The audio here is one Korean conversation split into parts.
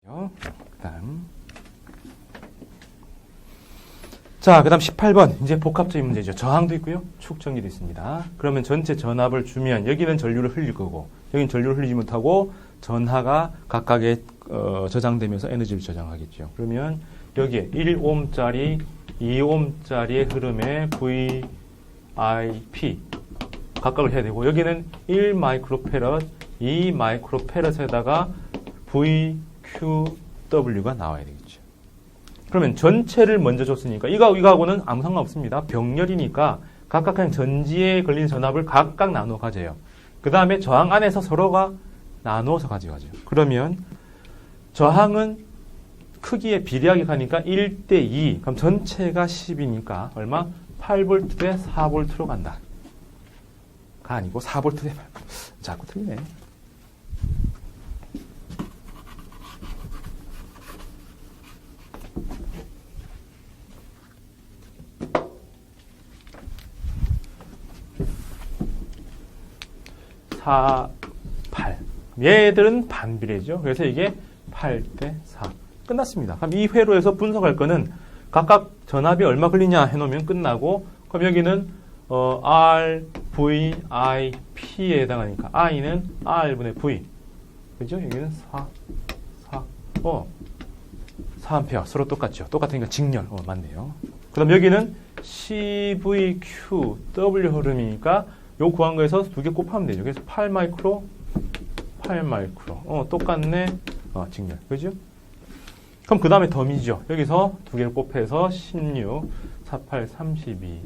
그다음 18번 이제 복합적인 문제죠. 저항도 있고요, 축전기도 있습니다. 그러면 전체 전압을 주면 여기는 전류를 흘릴 거고 여기는 전류를 흘리지 못하고 전하가 각각의 저장되면서 에너지를 저장하겠죠. 그러면 여기에 1옴짜리, 2옴짜리의 흐름에 VIP 각각을 해야 되고 여기는 1 마이크로페럿, 2 마이크로페럿에다가 VQW가 나와야 되겠죠. 그러면 전체를 먼저 줬으니까 이거하고는 아무 상관없습니다. 병렬이니까 각각 그냥 전지에 걸린 전압을 각각 나누어 가져요. 그 다음에 저항 안에서 서로가 나누어서 가져가죠. 그러면 저항은 크기에 비례하게 가니까 1대2. 그럼 전체가 10이니까 얼마? 8V 대 4V로 간다. 가 아니고 4V 대 8V. 자꾸 틀리네. 얘들은 반비례죠. 그래서 이게 8대 4. 끝났습니다. 그럼 이 회로에서 분석할 거는 각각 전압이 얼마 걸리냐 해놓으면 끝나고, 그럼 여기는 R, V, I, P에 해당하니까 I는 R분의 V. 그죠? 여기는 4A 서로 똑같죠. 똑같으니까 직렬. 맞네요. 그 다음 여기는 CVQW 흐름이니까 요 구한 거에서 두 개 곱하면 되죠. 그래서 8 마이크로. 똑같네. 직렬. 그죠? 그럼 그 다음에 덤이죠. 여기서 두 개를 곱해서 16, 48, 32.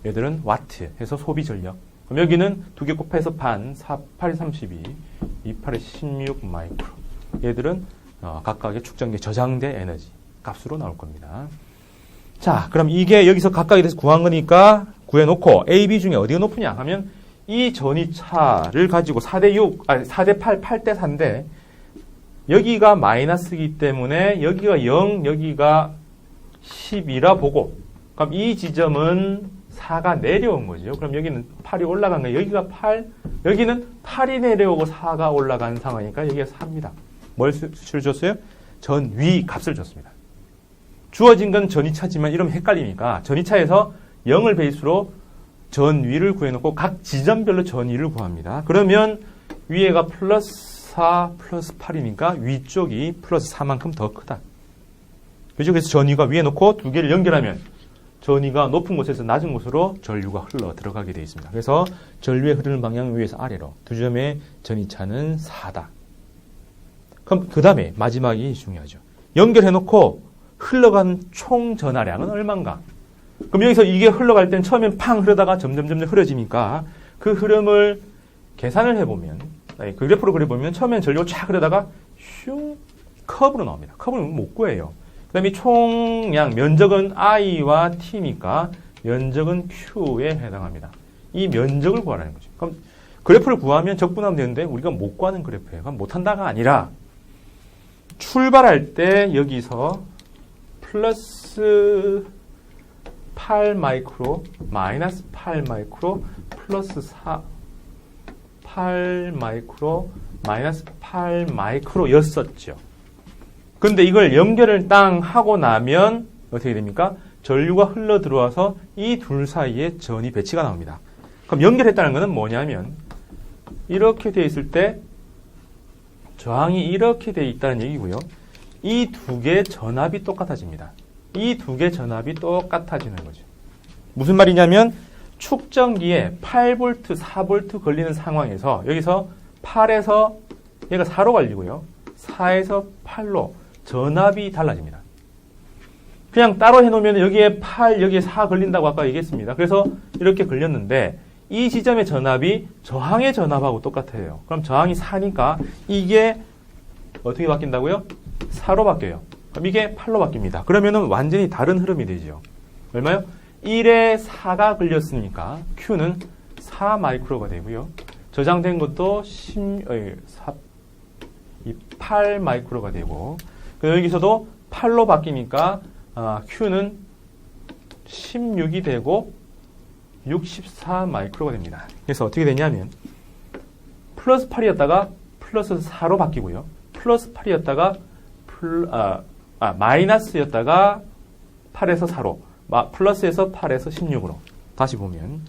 얘들은 와트 해서 소비 전력. 그럼 여기는 두 개 곱해서 반, 48, 32, 28, 16 마이크로. 얘들은 각각의 축전기에 저장된 에너지 값으로 나올 겁니다. 자, 그럼 이게 여기서 각각에 대해서 구한 거니까 구해놓고 A, B 중에 어디가 높으냐 하면 이 전이차를 가지고 4대 8, 8대 4인데 여기가 마이너스이기 때문에 여기가 0, 여기가 10이라 보고, 그럼 이 지점은 4가 내려온 거죠. 그럼 여기는 8이 올라간 거예요. 여기가 8, 여기는 8이 내려오고 4가 올라간 상황이니까 여기가 4입니다. 뭘 수치를 줬어요? 전위 값을 줬습니다. 주어진 건 전이차지만 이러면 헷갈리니까 전이차에서 0을 베이스로 전위를 구해놓고 각 지점별로 전위를 구합니다. 그러면 위에가 플러스 4 플러스 8이니까 위쪽이 플러스 4만큼 더 크다. 그죠? 그래서 전위가 위에 놓고 두 개를 연결하면 전위가 높은 곳에서 낮은 곳으로 전류가 흘러 들어가게 되어 있습니다. 그래서 전류의 흐르는 방향은 위에서 아래로. 두 점의 전이차는 4다. 그럼 그 다음에 마지막이 중요하죠. 연결해놓고 흘러간 총 전하량은 얼마인가? 그럼 여기서 이게 흘러갈 땐 처음엔 팡 흐르다가 점점 흐려지니까 그 흐름을 계산을 해보면, 그 그래프로 그려보면 처음엔 전류가 쫙 흐르다가 슝 커브로 나옵니다. 커브는 못 구해요. 그 다음에 총량, 면적은 I와 T니까 면적은 Q에 해당합니다. 이 면적을 구하라는 거죠. 그럼 그래프를 구하면 적분하면 되는데 우리가 못 구하는 그래프예요. 그럼 못한다가 아니라 출발할 때 여기서 플러스 8 마이크로, 마이너스 8 마이크로, 플러스 8 마이크로, 마이너스 8 마이크로 였었죠. 근데 이걸 연결을 땅 하고 나면 어떻게 됩니까? 전류가 흘러 들어와서 이 둘 사이에 전이 배치가 나옵니다. 그럼 연결했다는 것은 뭐냐면 이렇게 되어 있을 때 저항이 이렇게 되어 있다는 얘기고요. 이 두 개의 전압이 똑같아집니다. 이 두 개의 전압이 똑같아지는 거죠. 무슨 말이냐면 축전기에 8V, 4V 걸리는 상황에서 여기서 8에서 얘가 4로 갈리고요. 4에서 8로 전압이 달라집니다. 그냥 따로 해놓으면 여기에 8, 여기에 4 걸린다고 아까 얘기했습니다. 그래서 이렇게 걸렸는데 이 지점의 전압이 저항의 전압하고 똑같아요. 그럼 저항이 4니까 이게 어떻게 바뀐다고요? 4로 바뀌어요. 그럼 이게 8로 바뀝니다. 그러면은 완전히 다른 흐름이 되죠. 얼마요? 1에 4가 걸렸으니까 Q는 4 마이크로가 되고요. 저장된 것도 8 마이크로가 되고, 여기서도 8로 바뀌니까 Q는 16이 되고 64 마이크로가 됩니다. 그래서 어떻게 되냐면 플러스 8이었다가 플러스 4로 바뀌고요. 플러스 8이었다가 마이너스였다가 8에서 4로, 플러스에서 8에서 16으로. 다시 보면,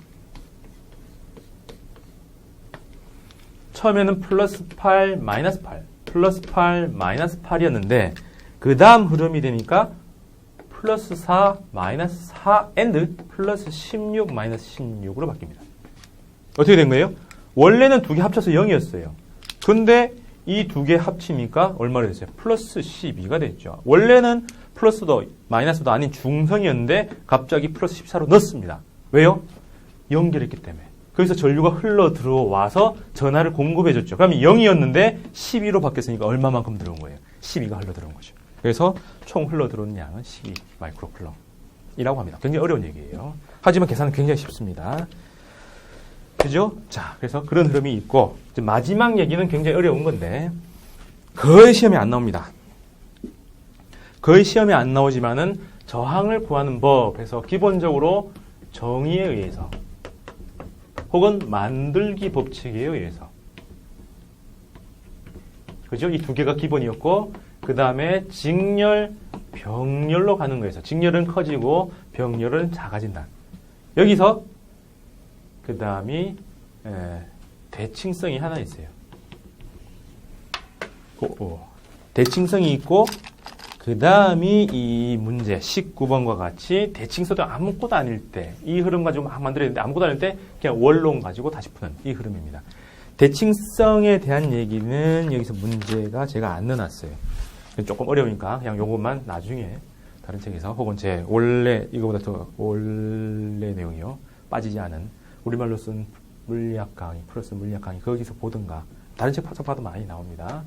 처음에는 플러스 8, 마이너스 8, 플러스 8, 마이너스 8이었는데, 그 다음 흐름이 되니까, 플러스 4, 마이너스 4, and 플러스 16, 마이너스 16으로 바뀝니다. 어떻게 된 거예요? 원래는 두 개 합쳐서 0이었어요. 근데 이 두 개 합치니까 얼마로 됐어요? 플러스 12가 됐죠. 원래는 플러스도 마이너스도 아닌 중성이었는데 갑자기 플러스 14로 넣었습니다. 왜요? 연결했기 때문에. 거기서 전류가 흘러 들어와서 전하를 공급해줬죠. 그럼 0이었는데 12로 바뀌었으니까 얼마만큼 들어온 거예요? 12가 흘러 들어온 거죠. 그래서 총 흘러 들어온 양은 12 마이크로쿨럼이라고 합니다. 굉장히 어려운 얘기예요. 하지만 계산은 굉장히 쉽습니다. 그죠? 자, 그래서 그런 흐름이 있고, 이제 마지막 얘기는 굉장히 어려운 건데, 거의 시험에 안 나옵니다. 거의 시험에 안 나오지만은 저항을 구하는 법에서 기본적으로 정의에 의해서, 혹은 만들기 법칙에 의해서, 그죠? 이 두 개가 기본이었고, 그 다음에 직렬, 병렬로 가는 거에서, 직렬은 커지고, 병렬은 작아진다. 여기서 그 다음이 대칭성이 하나 있어요. 대칭성이 있고 그 다음이 이 문제 19번과 같이 대칭성도 아무것도 아닐 때 이 흐름 가지고 막 만들어야 되는데 아무것도 아닐 때 그냥 원론 가지고 다시 푸는 이 흐름입니다. 대칭성에 대한 얘기는 여기서 문제가 제가 안 넣어놨어요. 조금 어려우니까 그냥 요것만 나중에 다른 책에서 혹은 제 원래 이거보다 더 원래 내용이요. 빠지지 않은 우리말로 쓴 물리학 강의, 플러스 물리학 강의, 거기서 보든가, 다른 책 파서 봐도 많이 나옵니다.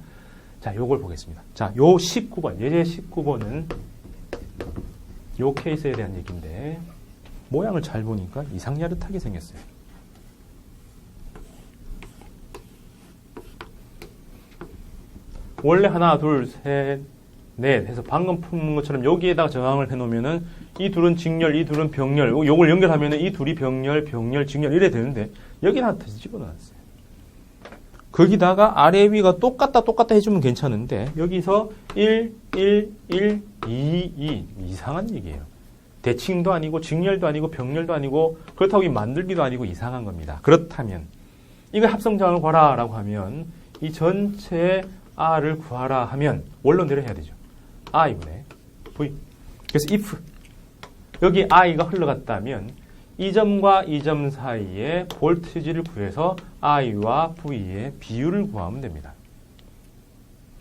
자, 요걸 보겠습니다. 자, 요 19번, 예제 19번은 요 케이스에 대한 얘기인데, 모양을 잘 보니까 이상야릇하게 생겼어요. 원래 하나, 둘, 셋, 넷 해서 방금 푼 것처럼 여기에다가 저항을 해놓으면은 이 둘은 직렬, 이 둘은 병렬, 요걸 연결하면은 이 둘이 병렬, 직렬 이래 되는데 여기는 하나 다시 집어넣었어요. 거기다가 아래 위가 똑같다 해주면 괜찮은데 여기서 1, 1, 1, 2 이상한 얘기예요. 대칭도 아니고 직렬도 아니고 병렬도 아니고 그렇다고 이 만들기도 아니고 이상한 겁니다. 그렇다면 이거 합성저항을 구하라 라고 하면 이 전체의 R을 구하라 하면 원론 대로 해야 되죠. I분의 V. 그래서 if 여기 I가 흘러갔다면 이 점과 이 점 사이에 볼티지를 구해서 I와 V의 비율을 구하면 됩니다.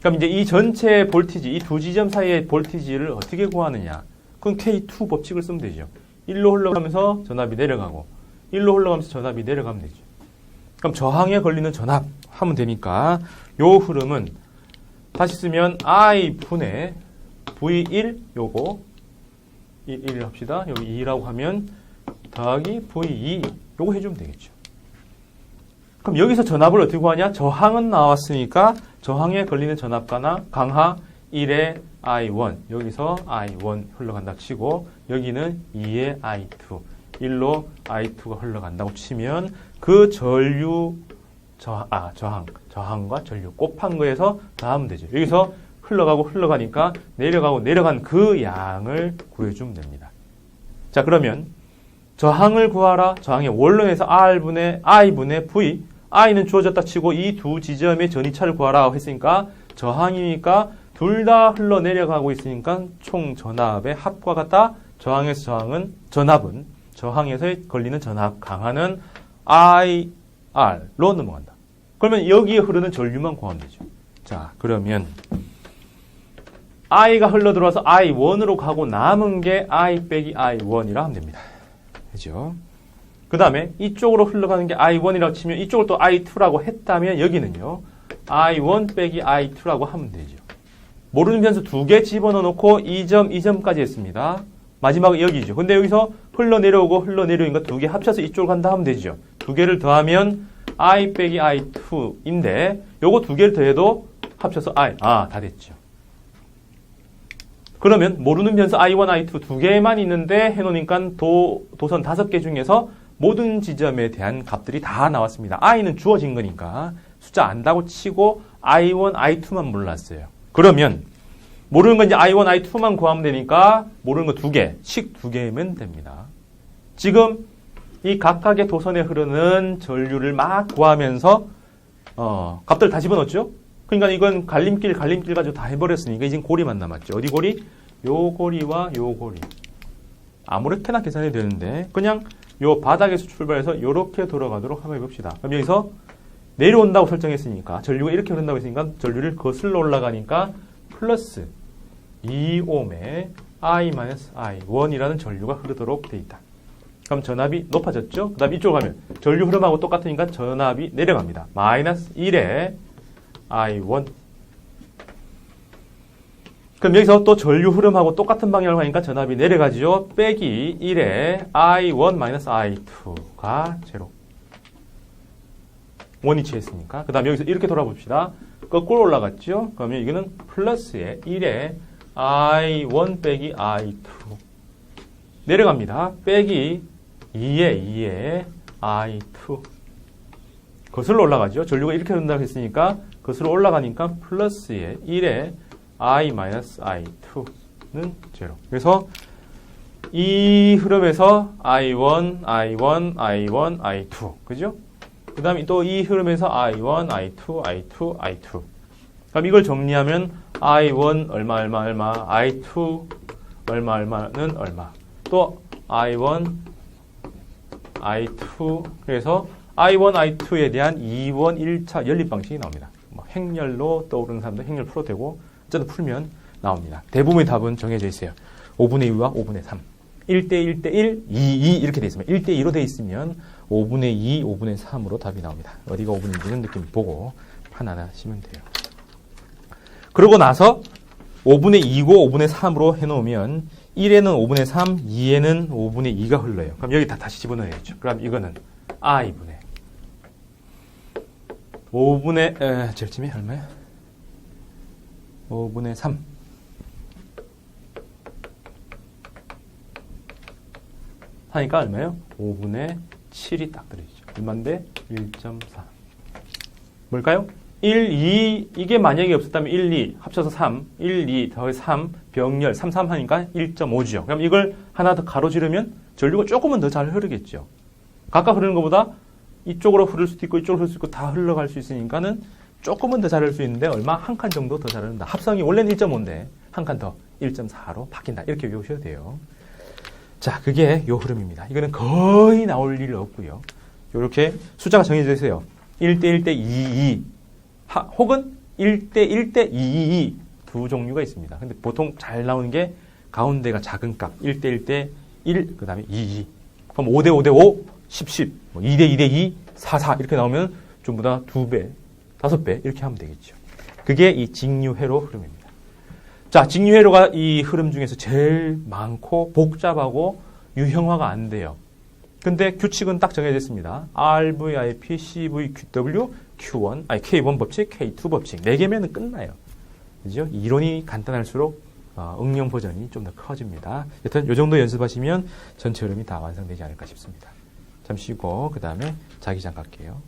그럼 이제 이 전체 볼티지, 이 두 지점 사이의 볼티지를 어떻게 구하느냐? 그건 K2 법칙을 쓰면 되죠. 1로 흘러가면서 전압이 내려가고 1로 흘러가면서 전압이 내려가면 되죠. 그럼 저항에 걸리는 전압 하면 되니까 요 흐름은 다시 쓰면 I 분의 V1 요거 1 합시다. 여기 2라고 하면 더하기 V2 요거 해주면 되겠죠. 그럼 여기서 전압을 어떻게 구하냐? 저항은 나왔으니까 저항에 걸리는 전압가나 강하 1의 I1 여기서 I1 흘러간다 치고 여기는 2의 I2 1로 I2가 흘러간다고 치면 그 전류 저항과 전류 곱한 거에서 더하면 되죠. 여기서 흘러가니까 내려간 그 양을 구해주면 됩니다. 자, 그러면 저항을 구하라. 저항의 원론에서 I분의 V. I는 주어졌다 치고 이 두 지점의 전이차를 구하라 했으니까 저항이니까 둘 다 흘러내려가고 있으니까 총 전압의 합과 같다. 전압은 저항에서 걸리는 전압 강하는 IR로 넘어간다. 그러면 여기에 흐르는 전류만 구하면 되죠. 자, 그러면 I가 흘러들어와서 I1으로 가고 남은 게 I 빼기 I1이라 하면 됩니다. 그죠? 그 다음에 이쪽으로 흘러가는 게 I1이라고 치면 이쪽을 또 I2라고 했다면 여기는요. I1 빼기 I2라고 하면 되죠. 모르는 변수 두 개 집어넣어 놓고 이 점까지 했습니다. 마지막은 여기죠. 근데 여기서 흘러내려오니까 두 개 합쳐서 이쪽으로 간다 하면 되죠. 두 개를 더하면 I 빼기 I2인데 요거 두 개를 더해도 합쳐서 I. 다 됐죠. 그러면 모르는 변수 I1, I2 두 개만 있는데 해놓으니까 도선 5개 중에서 모든 지점에 대한 값들이 다 나왔습니다. I는 주어진 거니까 숫자 안다고 치고 I1, I2만 몰랐어요. 그러면 모르는 건 이제 I1, I2만 구하면 되니까 모르는 거 2개, 식 2개면 됩니다. 지금 이 각각의 도선에 흐르는 전류를 막 구하면서 값들 다 집어넣었죠? 그러니까 이건 갈림길 가지고 다 해버렸으니까 이제 고리만 남았죠. 어디 고리? 요 고리와 요 고리. 아무렇게나 계산이 되는데 그냥 요 바닥에서 출발해서 요렇게 돌아가도록 한번 해봅시다. 그럼 여기서 내려온다고 설정했으니까 전류가 이렇게 흐른다고 했으니까 전류를 거슬러 올라가니까 플러스 2옴의 I-I1이라는 전류가 흐르도록 되어 있다. 그럼 전압이 높아졌죠? 그 다음 이쪽으로 가면 전류 흐름하고 똑같으니까 전압이 내려갑니다. 마이너스 1의 I1. 그럼 여기서 또 전류 흐름하고 똑같은 방향으로 가니까 전압이 내려가죠. 빼기 1의 I1 마이너스 I2가 제로. 원위치 했으니까. 그 다음 여기서 이렇게 돌아봅시다. 거꾸로 올라갔죠? 그러면 이거는 플러스의 1의 I1 빼기 I2. 내려갑니다. 빼기 2의 I2. 거슬러 올라가죠? 전류가 이렇게 흐른다고 했으니까 거슬러 올라가니까 플러스의 1의 I-I2는 제로. 그래서 이 흐름에서 I1, I1, I1, I2. 그죠? 그 다음에 또 이 흐름에서 I1, I2, I2, I2. 그럼 이걸 정리하면 I1 얼마, I2 얼마는 얼마. 또 I1, I2. 그래서 I1, I2에 대한 2원 1차 연립 방식이 나옵니다. 뭐 행렬로 떠오르는 사람도 행렬 풀어도 되고 어쨌든 풀면 나옵니다. 대부분의 답은 정해져 있어요. 5분의 2와 5분의 3. 1대 1대 1, 2, 2 이렇게 돼 있으면 1대 2로 돼 있으면 5분의 2, 5분의 3으로 답이 나옵니다. 어디가 5분인지는 느낌 보고 판단하시면 돼요. 그러고 나서 5분의 2고 5분의 3으로 해놓으면 1에는 5분의 3, 2에는 5분의 2가 흘러요. 그럼 여기 다 다시 집어넣어야죠. 그럼 이거는 I분의 5분의 절침이 얼마야? 5분의 3 하니까 얼마예요? 5분의 7이 딱 들어있죠. 얼마인데? 1.4 뭘까요? 1, 2 이게 만약에 없었다면 1, 2 합쳐서 3 1, 2 더해 3 병렬 3, 3 하니까 1.5죠. 그럼 이걸 하나 더 가로지르면 전류가 조금은 더 잘 흐르겠죠. 각각 흐르는 것보다 이쪽으로 흐를 수도 있고 이쪽으로 흐를 수 있고 다 흘러갈 수 있으니까는 조금은 더 잘 흐를 수 있는데 얼마? 한 칸 정도 더 잘 흐른다. 합성이 원래는 1.5인데 한 칸 더 1.4로 바뀐다. 이렇게 외우셔야 돼요. 자, 그게 요 흐름입니다. 이거는 거의 나올 일 없고요. 이렇게 숫자가 정해져 있어요. 1대 1대 2, 2 혹은 1대 1대 2, 2 두 종류가 있습니다. 근데 보통 잘 나오는 게 가운데가 작은 값 1대 1대 1, 그 다음에 2, 2 그럼 5대 5대 5, 10, 10 뭐 2대 2대 2, 4, 4 이렇게 나오면 전부 다 2배, 5배 이렇게 하면 되겠죠. 그게 이 직류회로 흐름입니다. 자, 직류회로가 이 흐름 중에서 제일 많고 복잡하고 유형화가 안 돼요. 근데 규칙은 딱 정해져 있습니다. RVIP, CV, QW, Q1, K1 법칙, K2 법칙 4개면 끝나요. 그죠? 이론이 간단할수록 응용 버전이 좀 더 커집니다. 여튼 이 정도 연습하시면 전체 흐름이 다 완성되지 않을까 싶습니다. 잠시 쉬고 그 다음에 자기장 갈게요.